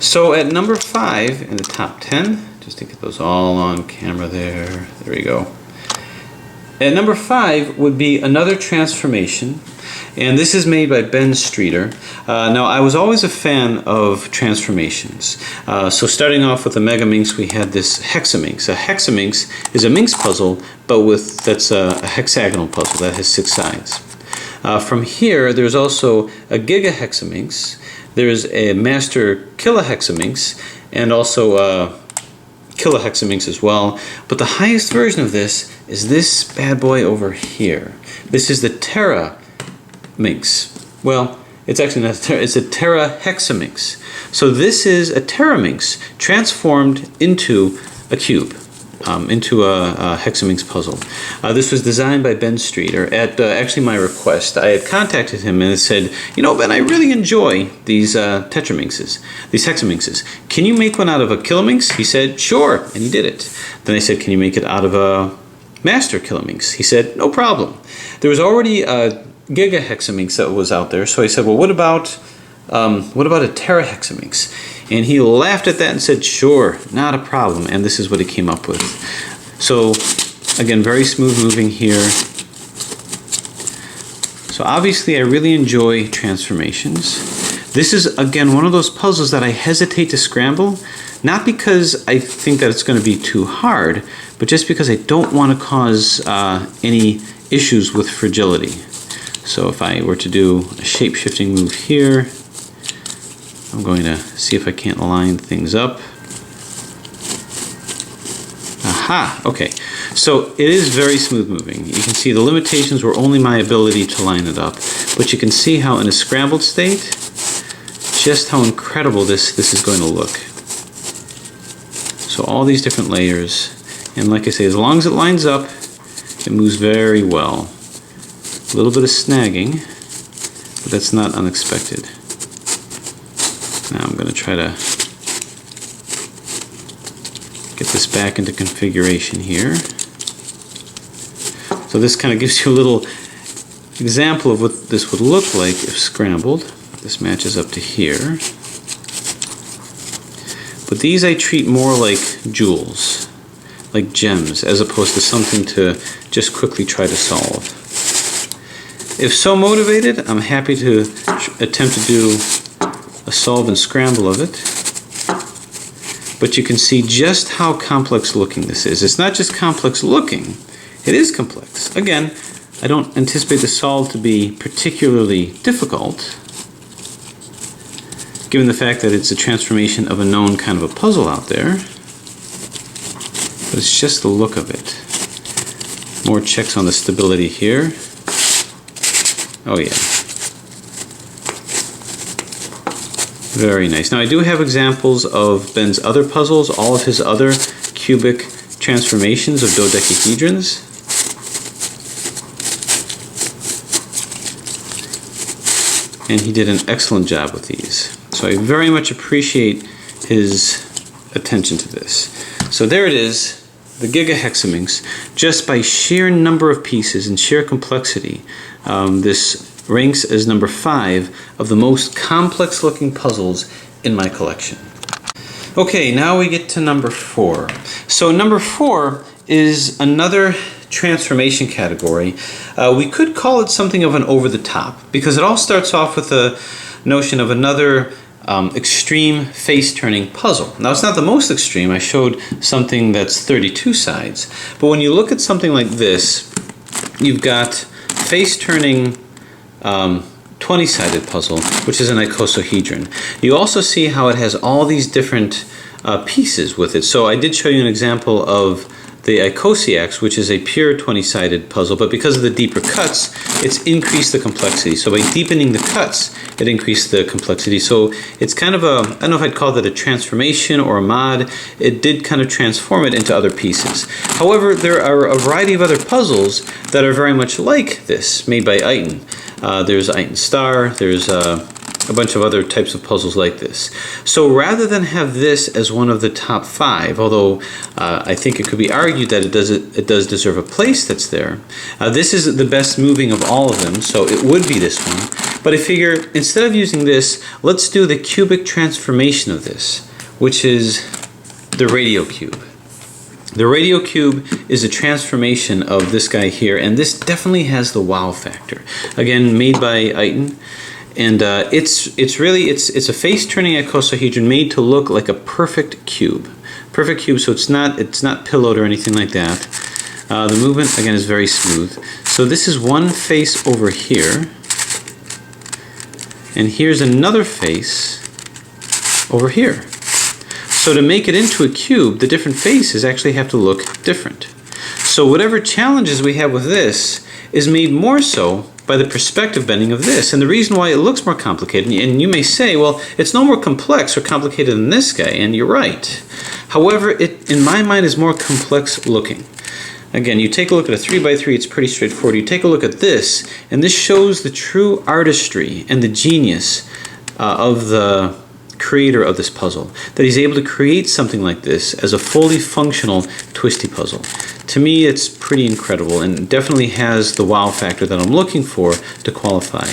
So at number 5 in the top 10, just to get those all on camera there we go. At number 5 would be another transformation, and this is made by Ben Streeter. Now I was always a fan of transformations. So starting off with the Mega Minx, we had this hexaminx. A hexaminx is a minx puzzle, but that's a hexagonal puzzle that has 6 sides. From here, there's also a Giga hexaminx. There's a Master killohexaminx, and also a kilohexaminx as well. But the highest version of this is this bad boy over here. This is the teraminx. Well, it's actually not it's a terahexaminx. So this is a teraminx transformed into a cube. Into a hexaminx puzzle. This was designed by Ben Streeter at actually my request. I had contacted him and said, you know, Ben, I really enjoy these tetraminxes, these hexaminxes. Can you make one out of a kilominx? He said, sure, and he did it. Then I said, can you make it out of a master kilominx? He said, no problem. There was already a Giga hexaminx that was out there, so I said, well, what about a terahexaminx? And he laughed at that and said, sure, not a problem. And this is what he came up with. So, again, very smooth moving here. So obviously I really enjoy transformations. This is, again, one of those puzzles that I hesitate to scramble, not because I think that it's going to be too hard, but just because I don't want to cause any issues with fragility. So if I were to do a shape-shifting move here, I'm going to see if I can't line things up. Aha, okay. So it is very smooth moving. You can see the limitations were only my ability to line it up. But you can see how in a scrambled state, just how incredible this is going to look. So all these different layers. And like I say, as long as it lines up, it moves very well. A little bit of snagging, but that's not unexpected. Now I'm going to try to get this back into configuration here. So this kind of gives you a little example of what this would look like if scrambled. This matches up to here. But these I treat more like jewels, like gems, as opposed to something to just quickly try to solve. If so motivated, I'm happy to attempt to do a solve and scramble of it, but you can see just how complex looking this is. It's not just complex looking, it is complex. Again, I don't anticipate the solve to be particularly difficult, given the fact that it's a transformation of a known kind of a puzzle out there, but it's just the look of it. More checks on the stability here. Oh yeah. Very nice. Now I do have examples of Ben's other puzzles, all of his other cubic transformations of dodecahedrons. And he did an excellent job with these. So I very much appreciate his attention to this. So there it is, the Giga hexaminx. Just by sheer number of pieces and sheer complexity, this ranks as number 5 of the most complex looking puzzles in my collection. Okay, now we get to number 4. So number 4 is another transformation category. We could call it something of an over the top, because it all starts off with the notion of another extreme face turning puzzle. Now it's not the most extreme. I showed something that's 32 sides, but when you look at something like this, you've got face turning 20-sided puzzle, which is an icosahedron. You also see how it has all these different pieces with it. So I did show you an example of the icosiax, which is a pure 20-sided puzzle, but because of the deeper cuts, it's increased the complexity. So by deepening the cuts, it increased the complexity. So it's kind of a, I don't know if I'd call that a transformation or a mod. It did kind of transform it into other pieces. However, there are a variety of other puzzles that are very much like this, made by Eitan. There's Eitan Star, there's a bunch of other types of puzzles like this. So rather than have this as one of the top 5, although I think it could be argued that it does deserve a place that's there, this is the best moving of all of them, so it would be this one. But I figure instead of using this, let's do the cubic transformation of this, which is the radio cube. The radio cube is a transformation of this guy here, and this definitely has the wow factor. Again, made by Eiten, and it's a face-turning icosahedron made to look like a perfect cube. Perfect cube, so it's not pillowed or anything like that. The movement again is very smooth. So this is one face over here, and here's another face over here. So to make it into a cube, the different faces actually have to look different. So whatever challenges we have with this is made more so by the perspective bending of this. And the reason why it looks more complicated, and you may say, well, it's no more complex or complicated than this guy, and you're right. However, it, in my mind, is more complex looking. Again, you take a look at a 3x3, it's pretty straightforward. You take a look at this, and this shows the true artistry and the genius of the creator of this puzzle, that he's able to create something like this as a fully functional twisty puzzle. To me, it's pretty incredible and definitely has the wow factor that I'm looking for to qualify.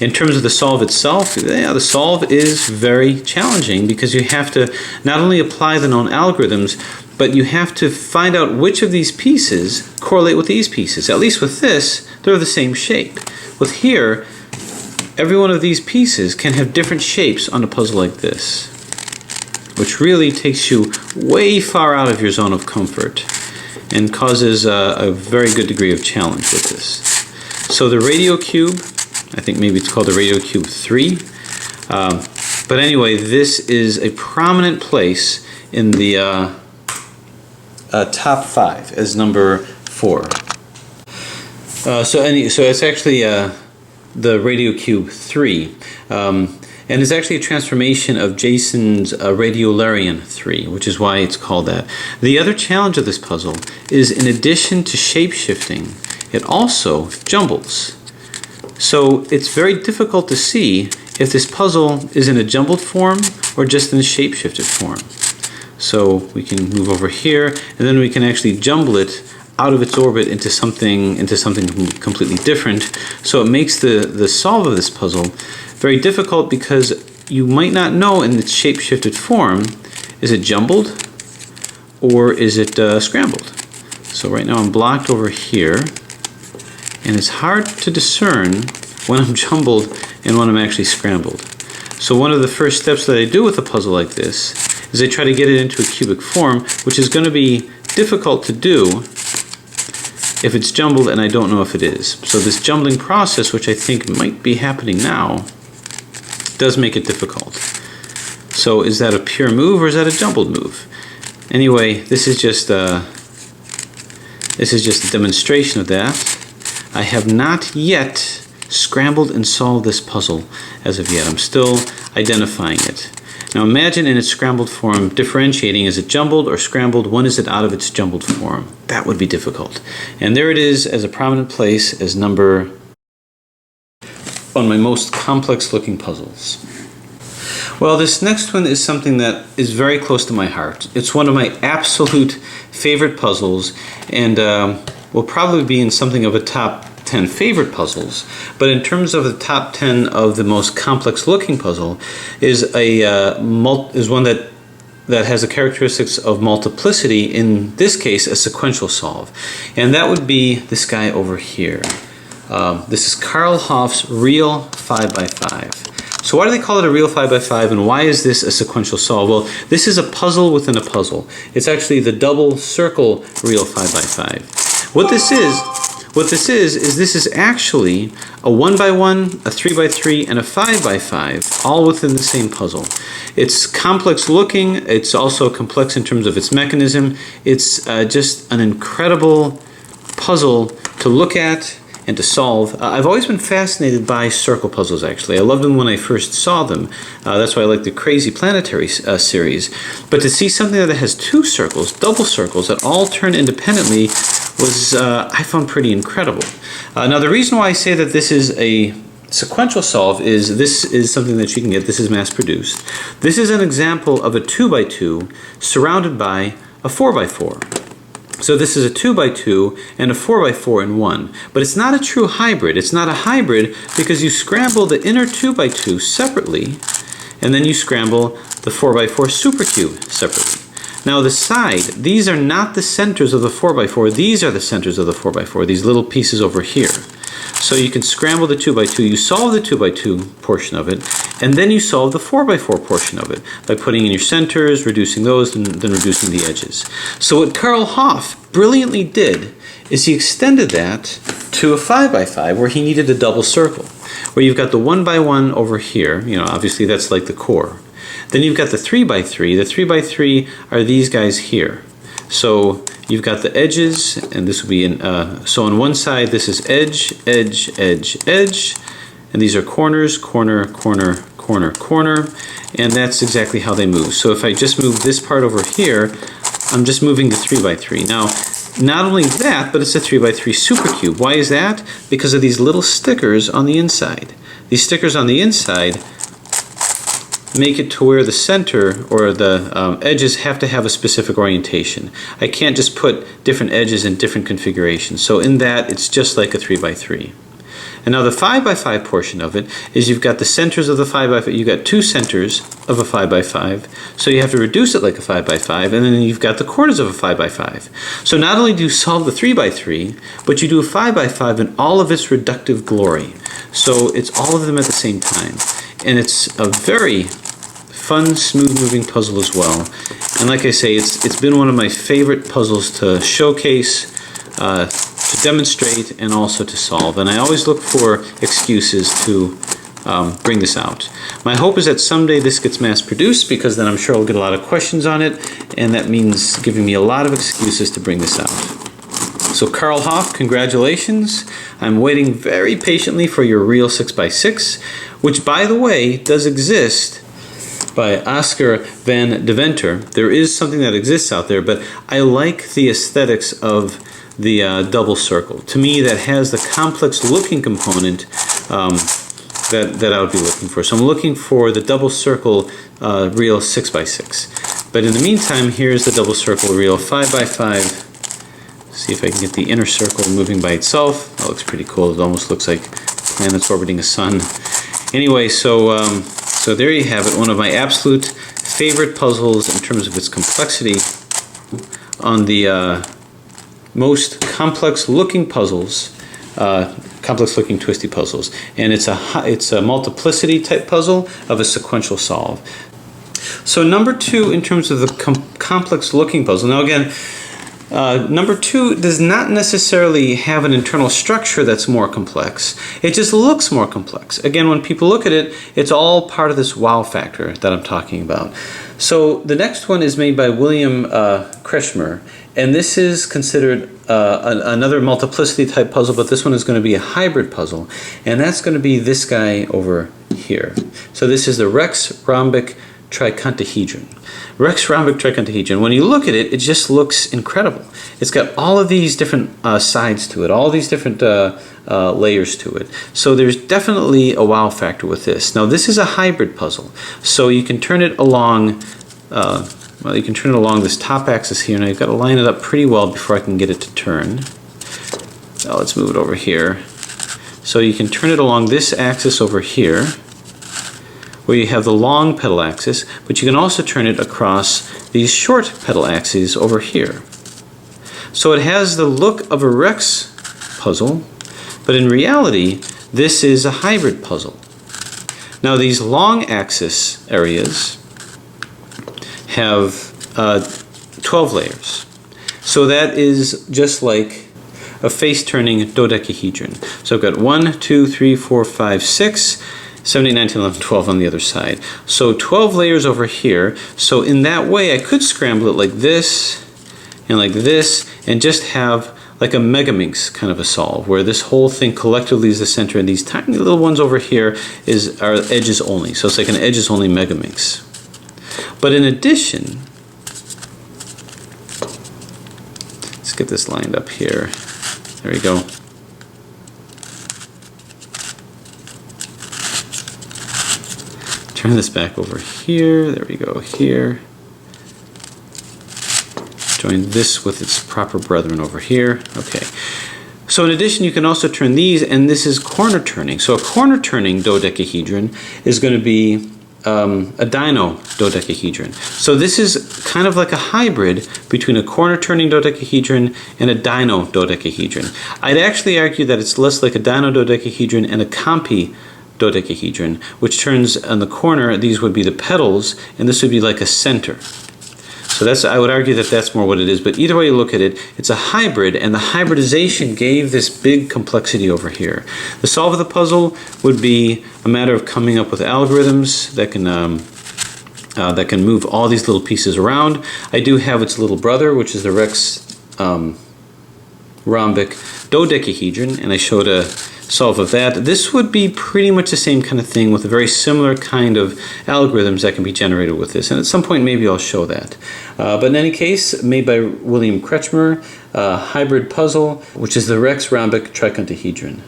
In terms of the solve itself, yeah, the solve is very challenging because you have to not only apply the known algorithms, but you have to find out which of these pieces correlate with these pieces. At least with this, they're the same shape. With here, every one of these pieces can have different shapes on a puzzle like this, which really takes you way far out of your zone of comfort and causes a very good degree of challenge with this. So the radio cube, I think maybe it's called the radio cube 3, but anyway, this is a prominent place in the top 5 as number 4. So it's actually the radio cube 3, and it's actually a transformation of Jason's Radiolarian 3, which is why it's called that. The other challenge of this puzzle is, in addition to shape-shifting, it also jumbles. So it's very difficult to see if this puzzle is in a jumbled form or just in a shape-shifted form. So we can move over here, and then we can actually jumble it out of its orbit into something completely different. So it makes the solve of this puzzle very difficult because you might not know in its shape-shifted form, is it jumbled or is it scrambled? So right now I'm blocked over here, and it's hard to discern when I'm jumbled and when I'm actually scrambled. So one of the first steps that I do with a puzzle like this is I try to get it into a cubic form, which is going to be difficult to do if it's jumbled and I don't know if it is. So this jumbling process, which I think might be happening now, does make it difficult. So is that a pure move or is that a jumbled move? Anyway, this is just a demonstration of that. I have not yet scrambled and solved this puzzle as of yet. I'm still identifying it. Now imagine in its scrambled form differentiating, is it jumbled or scrambled? When is it out of its jumbled form? That would be difficult. And there it is as a prominent place as number one of my most complex looking puzzles. Well, this next one is something that is very close to my heart. It's one of my absolute favorite puzzles, and will probably be in something of a top 10 favorite puzzles, but in terms of the top 10 of the most complex looking puzzle is one that has the characteristics of multiplicity, in this case a sequential solve, and that would be this guy over here. This is Carl Hoff's real 5x5. So why do they call it a real 5x5, and why is this a sequential solve? Well, this is a puzzle within a puzzle. It's actually the double circle real 5x5. What this is actually a 1x1, a 3x3, and a 5x5, all within the same puzzle. It's complex looking, it's also complex in terms of its mechanism. It's just an incredible puzzle to look at and to solve. I've always been fascinated by circle puzzles, actually. I loved them when I first saw them. That's why I like the Crazy Planetary series. But to see something that has two circles, double circles, that all turn independently was, I found pretty incredible. Now the reason why I say that this is a sequential solve is this is something that you can get. This is mass produced. This is an example of a 2x2 surrounded by a 4x4. So this is a 2x2 and a 4x4 in one. But it's not a true hybrid. It's not a hybrid because you scramble the inner 2x2 separately, and then you scramble the 4x4 supercube separately. Now the side, these are not the centers of the 4x4, these are the centers of the 4x4, these little pieces over here. So you can scramble the 2x2, you solve the 2x2 portion of it, and then you solve the 4x4 portion of it by putting in your centers, reducing those, and then reducing the edges. So what Karl Hoff brilliantly did is he extended that to a 5x5 where he needed a double circle, where you've got the 1x1 over here, you know, obviously that's like the core. Then you've got the 3x3. The 3x3 are these guys here. So you've got the edges, and this will be in, so on one side this is edge, edge, edge, edge, and these are corners, corner, corner, corner, corner, and that's exactly how they move. So if I just move this part over here, I'm just moving the 3x3. Now, not only that, but it's a 3x3 supercube. Why is that? Because of these little stickers on the inside. These stickers on the inside make it to where the center or the edges have to have a specific orientation. I can't just put different edges in different configurations. So in that, it's just like a 3x3. And now the 5x5 portion of it is you've got the centers of the 5x5. You've got two centers of a 5x5. So you have to reduce it like a 5x5, and then you've got the corners of a 5x5. So not only do you solve the 3x3, but you do a 5x5 in all of its reductive glory. So it's all of them at the same time. And it's a very fun, smooth-moving puzzle as well. And like I say, it's been one of my favorite puzzles to showcase, to demonstrate, and also to solve. And I always look for excuses to bring this out. My hope is that someday this gets mass-produced, because then I'm sure I'll get a lot of questions on it, and that means giving me a lot of excuses to bring this out. So Karl Hoff, congratulations. I'm waiting very patiently for your real 6x6, which, by the way, does exist by Oscar van Deventer. There is something that exists out there, but I like the aesthetics of the double circle. To me, that has the complex looking component that I would be looking for. So I'm looking for the double circle real 6x6. But in the meantime, here's the double circle real 5x5. See if I can get the inner circle moving by itself. That looks pretty cool. It almost looks like planets orbiting a sun. Anyway, so there you have it. One of my absolute favorite puzzles in terms of its complexity. On the most complex looking puzzles, complex looking twisty puzzles, and it's a multiplicity type puzzle of a sequential solve. So number 2 in terms of the complex looking puzzle. Now again, number 2 does not necessarily have an internal structure that's more complex. It just looks more complex. Again, when people look at it, it's all part of this wow factor that I'm talking about. So the next one is made by William Kretschmer, and this is considered another multiplicity type puzzle, but this one is going to be a hybrid puzzle, and that's going to be this guy over here. So this is the rhombic trichedron. Rhombic trichedron. When you look at it, it just looks incredible. It's got all of these different sides to it, all these different layers to it. So there's definitely a wow factor with this. Now this is a hybrid puzzle, so you can turn it along. You can turn it along this top axis here, and I've got to line it up pretty well before I can get it to turn. Now let's move it over here. So you can turn it along this axis over here, where you have the long pedal axis, but you can also turn it across these short pedal axes over here. So it has the look of a Rex puzzle, but in reality, this is a hybrid puzzle. Now these long axis areas have 12 layers. So that is just like a face-turning dodecahedron. So I've got 1, 2, 3, 4, 5, 6, 7, 8, 9, 10, 11, 12 on the other side. So 12 layers over here. So in that way, I could scramble it like this, and just have like a megaminx kind of a solve, where this whole thing collectively is the center, and these tiny little ones over here are edges only. So it's like an edges only megaminx. But in addition, let's get this lined up here. There we go. Turn this back over here. There we go, here. Join this with its proper brethren over here. Okay. So in addition, you can also turn these, and this is corner turning. So a corner turning dodecahedron is going to be a dino dodecahedron. So this is kind of like a hybrid between a corner turning dodecahedron and a dino dodecahedron. I'd actually argue that it's less like a dino dodecahedron and a compi dodecahedron, which turns on the corner. These would be the petals, and this would be like a center. So that's, I would argue that that's more what it is, but either way you look at it, it's a hybrid, and the hybridization gave this big complexity over here. The solve of the puzzle would be a matter of coming up with algorithms that can move all these little pieces around. I do have its little brother, which is the rhombic dodecahedron, and I showed a solve of that. This would be pretty much the same kind of thing with a very similar kind of algorithms that can be generated with this, and at some point maybe I'll show that. But in any case, made by William Kretschmer, hybrid puzzle, which is the Rex rhombic tricontahedron.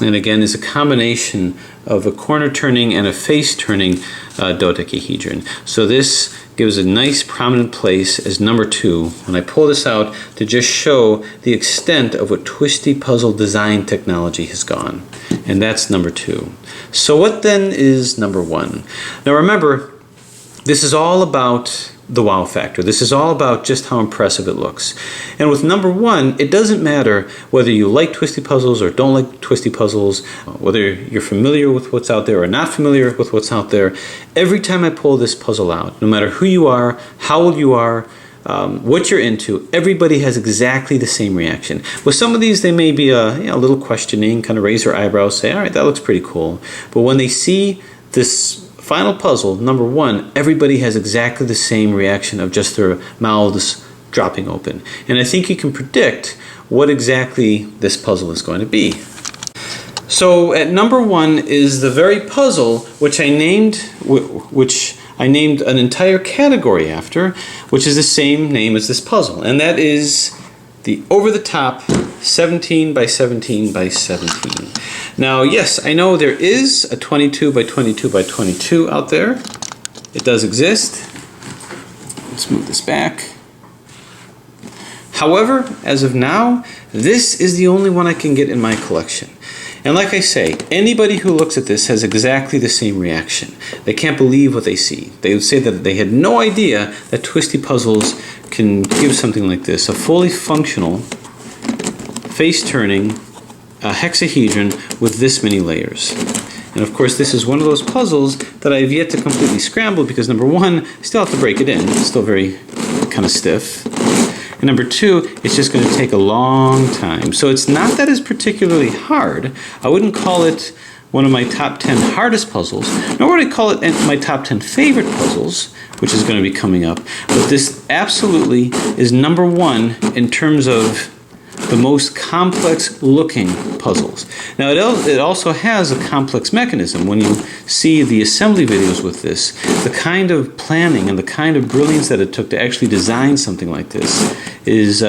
And again, is a combination of a corner turning and a face turning dodecahedron. So this gives a nice prominent place as number 2 when I pull this out to just show the extent of what twisty puzzle design technology has gone. And that's number 2. So what then is number 1? Now remember, this is all about the wow factor. This is all about just how impressive it looks. And with number 1, it doesn't matter whether you like twisty puzzles or don't like twisty puzzles, whether you're familiar with what's out there or not familiar with what's out there. Every time I pull this puzzle out, no matter who you are, how old you are, what you're into, everybody has exactly the same reaction. With some of these, they may be a little questioning, kind of raise their eyebrows, say, all right, that looks pretty cool. But when they see this final puzzle, number 1, everybody has exactly the same reaction of just their mouths dropping open. And I think you can predict what exactly this puzzle is going to be. So at number 1 is the very puzzle which I named an entire category after, which is the same name as this puzzle, and that is the over-the-top 17 by 17 by 17. Now, yes, I know there is a 22 by 22 by 22 out there. It does exist. Let's move this back. However, as of now, this is the only one I can get in my collection. And like I say, anybody who looks at this has exactly the same reaction. They can't believe what they see. They would say that they had no idea that twisty puzzles can give something like this, a fully functional, face-turning hexahedron with this many layers. And of course, this is one of those puzzles that I've yet to completely scramble because number 1, I still have to break it in. It's still very kind of stiff. And number 2, it's just going to take a long time. So it's not that it's particularly hard. I wouldn't call it one of my top 10 hardest puzzles, nor would I call it my top 10 favorite puzzles, which is going to be coming up. But this absolutely is number 1 in terms of the most complex looking puzzles. Now it also has a complex mechanism. When you see the assembly videos with this, the kind of planning and the kind of brilliance that it took to actually design something like this is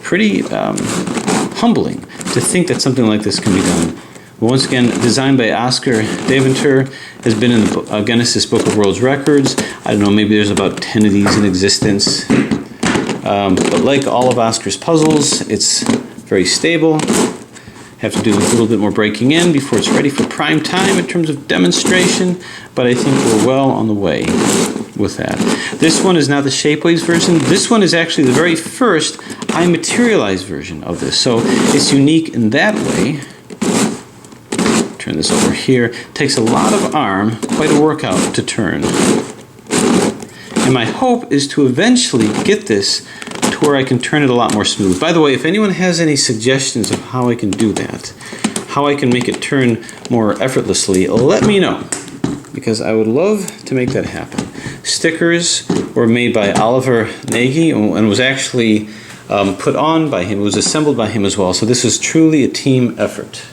pretty humbling to think that something like this can be done. Once again, designed by Oscar Deventer, has been in the Guinness Book of World Records. I don't know, maybe there's about 10 of these in existence. But like all of Oscar's puzzles, it's very stable. Have to do a little bit more breaking in before it's ready for prime time in terms of demonstration, but I think we're well on the way with that. This one is not the Shapeways version. This one is actually the very first iMaterialize version of this, so it's unique in that way. Turn this over here. It takes a lot of arm, quite a workout to turn. And my hope is to eventually get this to where I can turn it a lot more smooth. By the way, if anyone has any suggestions of how I can do that, how I can make it turn more effortlessly, let me know, because I would love to make that happen. Stickers were made by Oliver Nagy and was actually put on by him. It was assembled by him as well, so this is truly a team effort.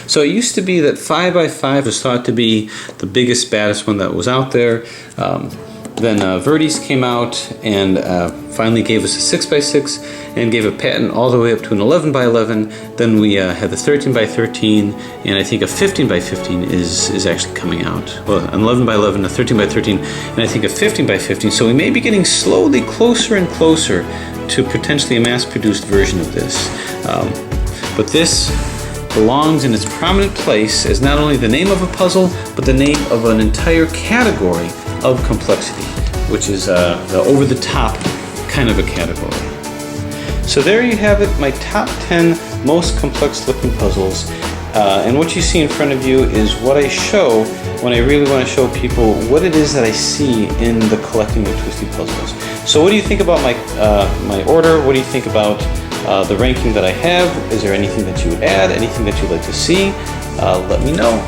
So it used to be that 5x5 was thought to be the biggest, baddest one that was out there. Then Verdes came out and finally gave us a 6x6 and gave a patent all the way up to an 11x11. Then we had the 13x13, and I think a 15x15 is actually coming out. Well, an 11x11, a 13x13, and I think a 15x15. So we may be getting slowly closer and closer to potentially a mass-produced version of this. But this belongs in its prominent place as not only the name of a puzzle, but the name of an entire category of complexity, which is the over-the-top kind of a category. So there you have it, my top 10 most complex looking puzzles. And what you see in front of you is what I show when I really want to show people what it is that I see in the collecting of twisty puzzles. So what do you think about my order? What do you think about the ranking that I have? Is there anything that you would add? Anything that you'd like to see? Let me know.